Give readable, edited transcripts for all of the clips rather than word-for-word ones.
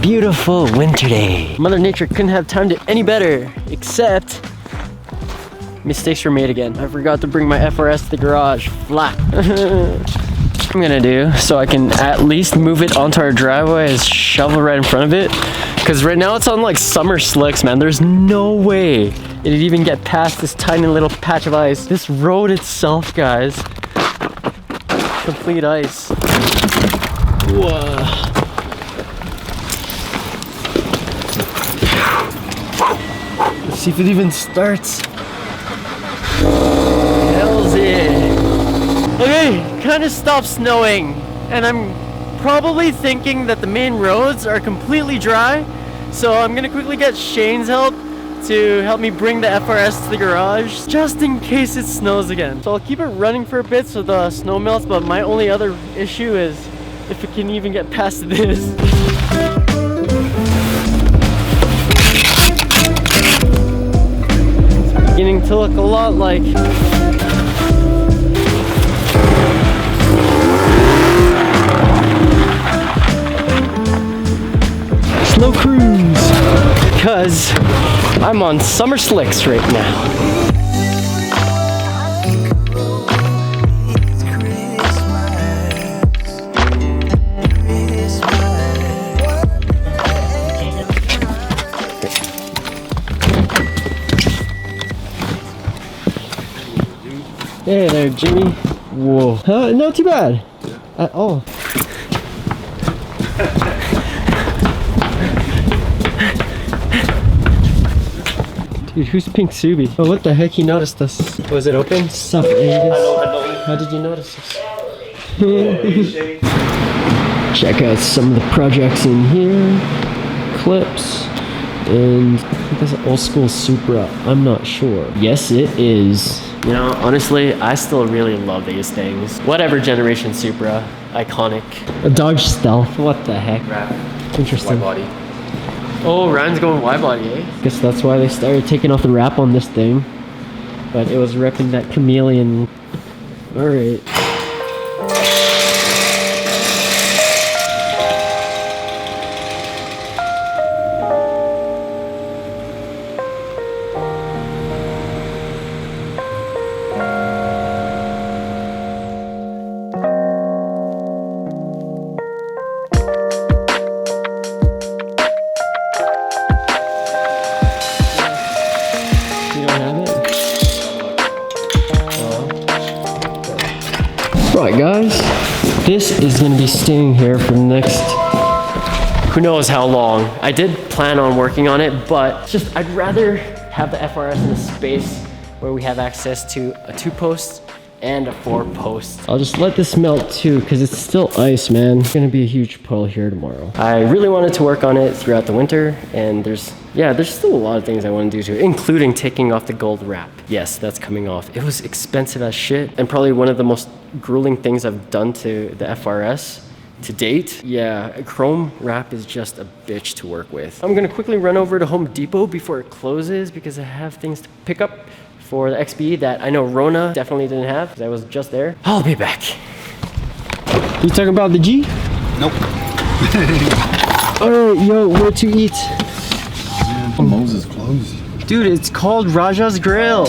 beautiful winter day. Mother Nature couldn't have timed it any better, except mistakes were made again. I forgot to bring my FRS to the garage. Flat. I'm gonna do so I can at least move it onto our driveway is shovel right in front of it, because right now it's on like summer slicks, man. There's no way it'd even get past this tiny little patch of ice. This road itself, guys, complete ice. Whoa. Let's see if it even starts. Hell's it. Okay, kind of stopped snowing, and I'm probably thinking that the main roads are completely dry, so I'm gonna quickly get Shane's help to help me bring the FRS to the garage, just in case it snows again. So I'll keep it running for a bit so the snow melts, but my only other issue is if it can even get past this. It's beginning to look a lot like slow cruise, because I'm on summer slicks right now. Hey there, Jimmy. Whoa. Not too bad at all. Dude, who's Pink Subi? Oh, what the heck? He noticed us. Was it open? Sup, Angus? Hello. How did you notice us? Check out some of the projects in here. Clips. And I think that's an old school Supra. I'm not sure. Yes, it is. You know, honestly, I still really love these things. Whatever generation Supra. Iconic. A Dodge Stealth. What the heck? Wrap. Interesting. Widebody. Oh, Ryan's going widebody, eh? Guess that's why they started taking off the wrap on this thing. But it was repping that chameleon. Alright. Right, guys, this is going to be staying here for the next who knows how long. I did plan on working on it, but just I'd rather have the FRS in a space where we have access to a 2-post and a 4-post. I'll just let this melt too, because it's still ice, man. It's gonna be a huge puddle here tomorrow. I really wanted to work on it throughout the winter, and there's still a lot of things I want to do to it, including taking off the gold wrap. Yes, that's coming off. It was expensive as shit, and probably one of the most grueling things I've done to the FRS to date. Yeah, a chrome wrap is just a bitch to work with. I'm gonna quickly run over to Home Depot before it closes, because I have things to pick up for the XB that I know Rona definitely didn't have, because I was just there. I'll be back. You talking about the G? Nope. Oh, yo, where to eat? Man, Moses closed. Dude, it's called Raja's Grill.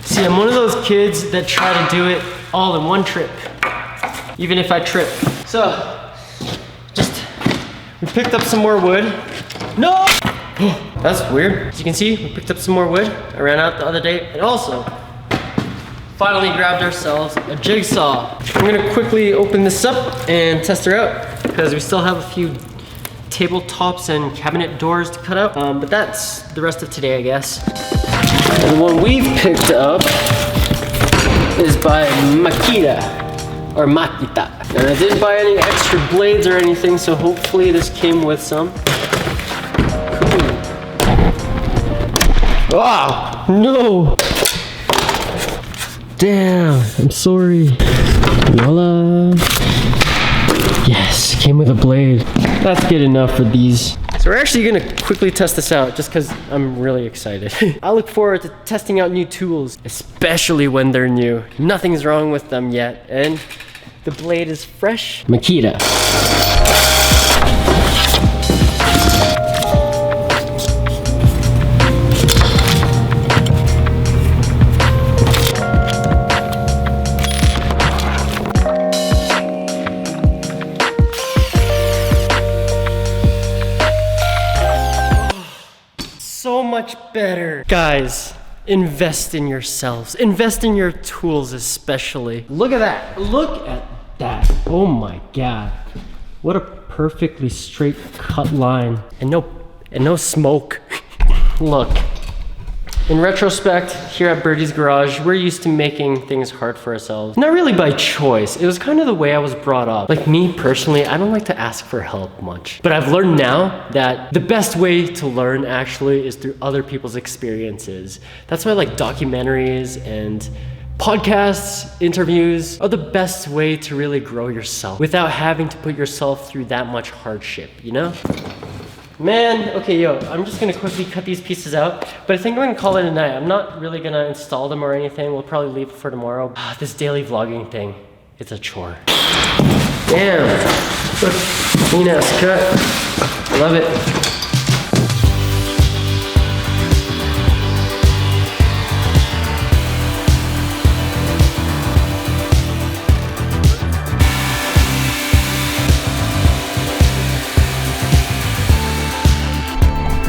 See, I'm one of those kids that try to do it all in one trip, even if I trip. So, we picked up some more wood. No! That's weird. As you can see, we picked up some more wood. I ran out the other day, and also, finally grabbed ourselves a jigsaw. I'm gonna quickly open this up and test her out, because we still have a few tabletops and cabinet doors to cut out, but that's the rest of today, I guess. And the one we've picked up is by Makita, or Makita. And I didn't buy any extra blades or anything, so hopefully this came with some. Cool. Ah, no! Damn, I'm sorry. Voila. Yes, came with a blade. That's good enough for these. So we're actually gonna quickly test this out just because I'm really excited. I look forward to testing out new tools, especially when they're new. Nothing's wrong with them yet, and the blade is fresh. Makita. So much better. Guys, invest in yourselves. Invest in your tools especially. Look at that. Look at that. Oh my God. What a perfectly straight cut line. And no smoke. Look. In retrospect, here at Birdy's Garage, we're used to making things hard for ourselves. Not really by choice. It was kind of the way I was brought up. Like me personally, I don't like to ask for help much. But I've learned now that the best way to learn actually is through other people's experiences. That's why like documentaries and podcasts, interviews are the best way to really grow yourself without having to put yourself through that much hardship, you know? Man, okay, yo, I'm just gonna quickly cut these pieces out, but I think I'm gonna call it a night. I'm not really gonna install them or anything. We'll probably leave it for tomorrow. This daily vlogging thing, it's a chore. Damn, look, clean ass cut. I love it.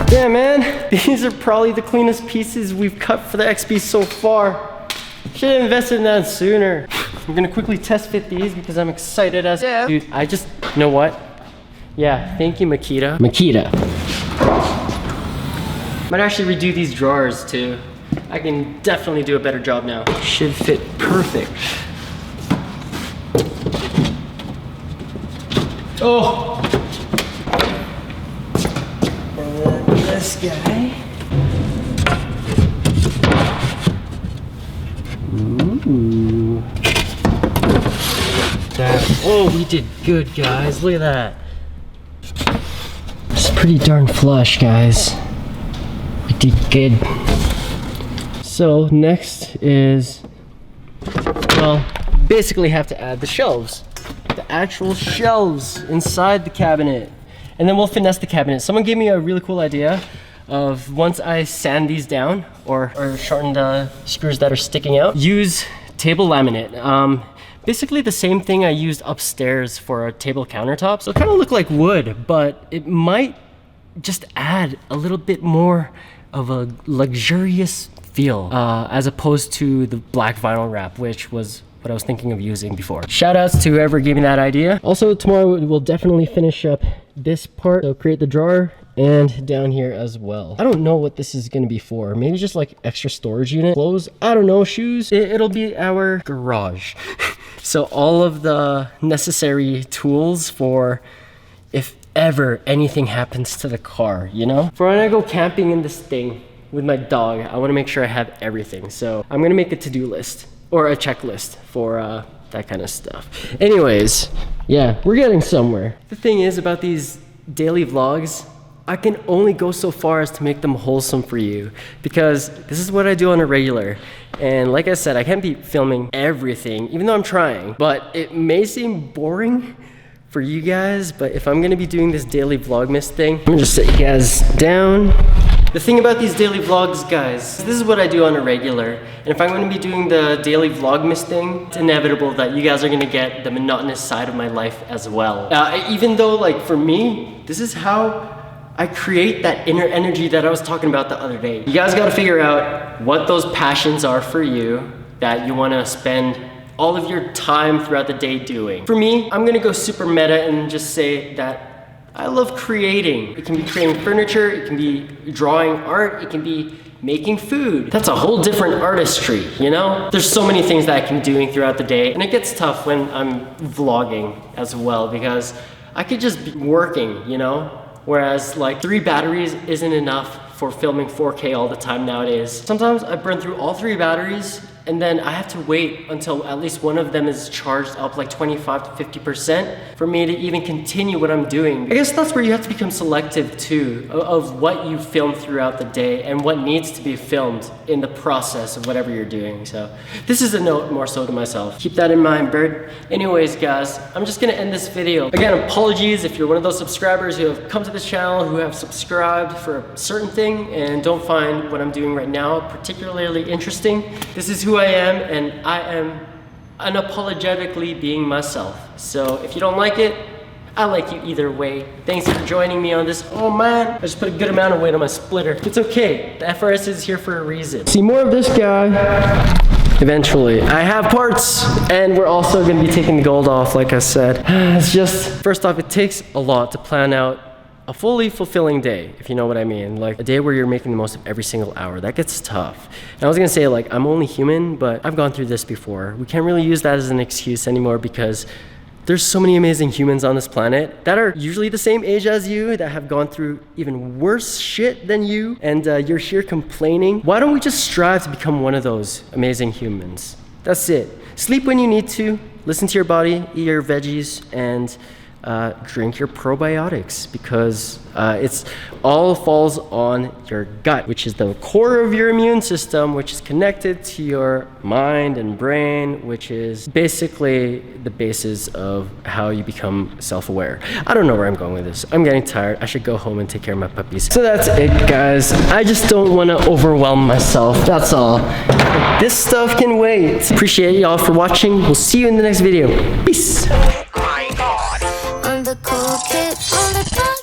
Yeah, man, these are probably the cleanest pieces we've cut for the XB so far. Should have invested in that sooner. I'm gonna quickly test fit these because I'm excited as dude. You know what? Yeah, thank you, Makita. Makita. Might actually redo these drawers too. I can definitely do a better job now. Should fit perfect. Oh! This guy. Ooh. Oh, we did good, guys. Look at that. It's pretty darn flush, guys. We did good. So next is, well, basically have to add the shelves. The actual shelves inside the cabinet. And then we'll finesse the cabinet. Someone gave me a really cool idea of once I sand these down or shorten the screws that are sticking out, use table laminate. Basically the same thing I used upstairs for a table countertop. So it kind of look like wood, but it might just add a little bit more of a luxurious feel as opposed to the black vinyl wrap, which was what I was thinking of using before. Shout outs to whoever gave me that idea. Also tomorrow we'll definitely finish up this part. So create the drawer and down here as well. I don't know what this is gonna be for. Maybe just like extra storage unit. Clothes, I don't know, shoes. It'll be our garage. So all of the necessary tools for if ever anything happens to the car, you know? For when I go camping in this thing with my dog, I wanna make sure I have everything. So I'm gonna make a to-do list or a checklist for that kind of stuff. Anyways, yeah, we're getting somewhere. The thing is about these daily vlogs, I can only go so far as to make them wholesome for you because this is what I do on a regular. And like I said, I can't be filming everything, even though I'm trying, but it may seem boring for you guys, but if I'm gonna be doing this daily vlogmas thing, I'm gonna just set you guys down. The thing about these daily vlogs, guys, this is what I do on a regular. And if I'm gonna be doing the daily vlogmas thing, it's inevitable that you guys are gonna get the monotonous side of my life as well. Even though, like, for me, this is how I create that inner energy that I was talking about the other day. You guys gotta figure out what those passions are for you that you wanna spend all of your time throughout the day doing. For me, I'm gonna go super meta and just say that I love creating. It can be creating furniture, it can be drawing art, it can be making food. That's a whole different artistry, you know? There's so many things that I can be doing throughout the day, and it gets tough when I'm vlogging as well because I could just be working, you know? Whereas like 3 batteries isn't enough for filming 4K all the time nowadays. Sometimes I burn through all 3 batteries and then I have to wait until at least one of them is charged up like 25 to 50% for me to even continue what I'm doing. I guess that's where you have to become selective too of what you film throughout the day and what needs to be filmed in the process of whatever you're doing. So this is a note more so to myself. Keep that in mind, Bird. Anyways, guys, I'm just gonna end this video. Again, apologies if you're one of those subscribers who have come to this channel, who have subscribed for a certain thing and don't find what I'm doing right now particularly interesting. This is who I am, and I am unapologetically being myself. So if you don't like it, I like you either way. Thanks for joining me on this. Oh man, I just put a good amount of weight on my splitter. It's okay, the FRS is here for a reason. See more of this guy eventually. I have parts, and we're also gonna be taking the gold off, like I said. It's just, first off, it takes a lot to plan out a fully fulfilling day, if you know what I mean. Like a day where you're making the most of every single hour. That gets tough. And I was gonna say, like, I'm only human, but I've gone through this before. We can't really use that as an excuse anymore because there's so many amazing humans on this planet that are usually the same age as you, that have gone through even worse shit than you, and you're here complaining. Why don't we just strive to become one of those amazing humans? That's it. Sleep when you need to, listen to your body, eat your veggies, and drink your probiotics because it's all falls on your gut, which is the core of your immune system, which is connected to your mind and brain, which is basically the basis of how you become self-aware. I don't know where I'm going with this. I'm getting tired. I should go home and take care of my puppies. So that's it, guys. I just don't want to overwhelm myself. That's all. This stuff can wait. Appreciate y'all for watching. We'll see you in the next video. Peace. I'm the cool kid on the